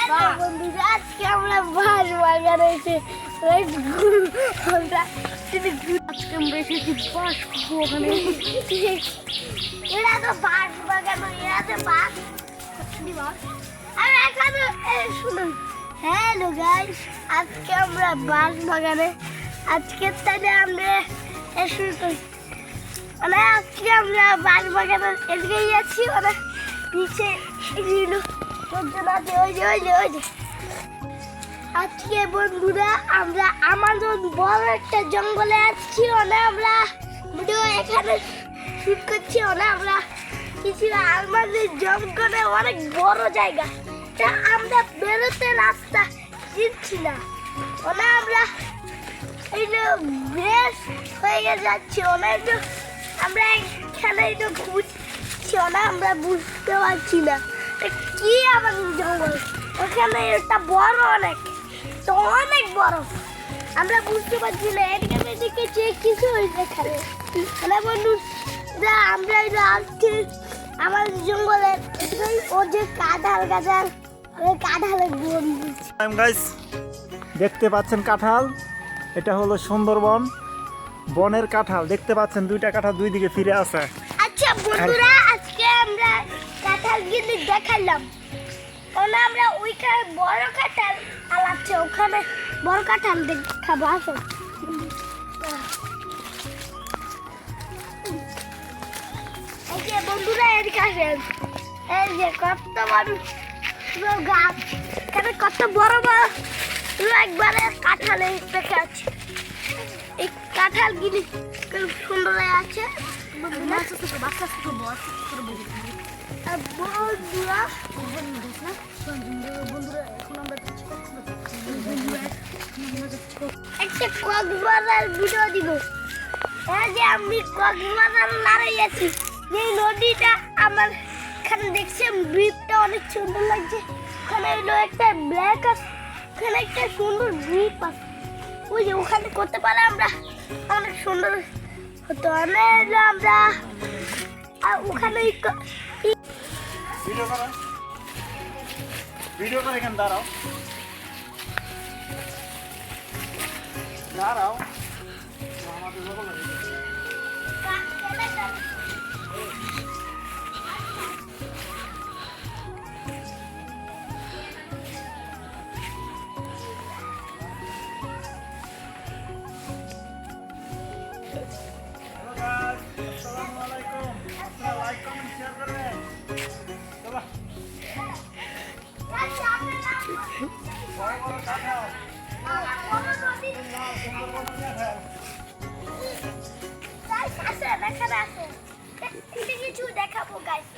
আজকে আমরা বাঁশ বাগানে এসে এরা তো বাঁশ বাগান এরা তো বাঁশ শুনুন। হ্যালো গাইস, আজকে আমরা বাঁশ বাগানে আজকে তাহলে আমরা শুরু করি। মানে আজকে আমরা বাঁশ বাগানে এদিকে যাচ্ছি, মানে পিছে আজকে বন্ধুরা আমরা আমাজন বড় একটা জঙ্গলে আসছি। আমরা ভিডিও এখানে শুট করছি। আমরা কিছু আমাদের জঙ্গলে অনেক বড় জায়গা, তা আমরা বেরোতে রাস্তা চিনছি না। আমরা এই যে ব্রেস হয়ে যাচ্ছি, আমরা এখানে ঘুরছি, আমরা বুঝতে পারছি না কি আমাদের জঙ্গল। ওখানে এটা বড় অনেক, তো অনেক বড়, আমরা বুঝতে পারছি না এদিকে চেয়ে কিছু হয়েছে এখানে। বন্ধু আমরা আসছি আমার জঙ্গলে, ও যে কাঁঠাল কাঁঠালের বন্ধু গাইস, দেখতে পাচ্ছেন কাঁঠাল, এটা হলো সুন্দরবন বনের কাঁঠাল। দেখতে পাচ্ছেন দুইটা কাঁঠাল দুই দিকে ফিরে আছে। আচ্ছা বন্ধুরা, আজকে আমরা কাঁঠাল গিয়ে দেখালাম। আমরা ওইখানে বড় কাঁঠাল আলাচ্ছে, ওখানে বড় কাঁঠাল দেখাবো। আসো এই যে বন্ধুরা এদিকে আসেন। এই যে কত বড় গাছ, এখানে কত বড় বড় একবারে কাঁঠাল পেকে আছে। এই কাঁঠাল গিলি খুব সুন্দর আছে বন্ধুরা। একটা কক্সবাজার ভিডিও দিব। যে আমি কক্সবাজার লড়াই আছি, যে নদীটা আমার এখানে দেখছেন, ব্রিজটা অনেক সুন্দর লাগছে। ওখানে একটা ব্ল্যাক আছে, ওখানে একটা সুন্দর ব্রিজ আছে। ওই যে ওখানে করতে পারে আমরা অনেক সুন্দর হতো। আমরা ওখানে ভিডিও করে এখানে দাঁড়াও দাঁড়াও আমাদের লোক কিছু দেখাবো গাইস।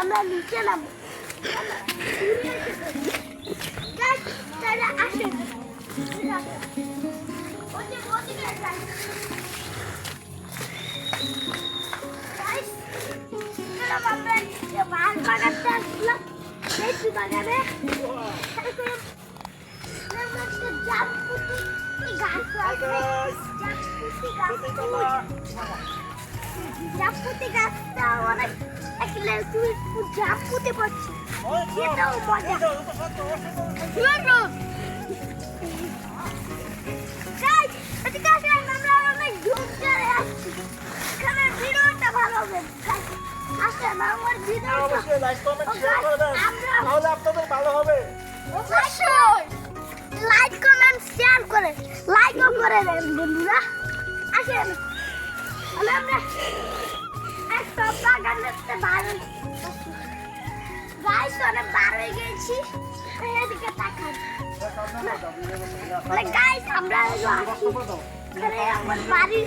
আমরা নিচে নামবো। আসেন বাগানটা আসলাম, বাগানে জামপুতি গাছটা অনেক জামপুতে পাচ্ছি, এটাও মজা। আমরা অনেক দূর চলে আসছি, এখানে ভিডিওটা ভালো হবে। আসেন আমার ভিডিও অবশ্যই লাইক কমেন্ট শেয়ার করবেন, তাহলে আপনাদের ভালো হবে। অবশ্যই লাইক কমেন্ট শেয়ার করে লাইকও করে দেন বন্ধুরা। আসেন আমরা একটা বাগানেতে বাইরে গাইস, অনেক বার হয়ে গেছি। এদিকে তাকান গাইস, আমরা এখানে আমার বাড়ি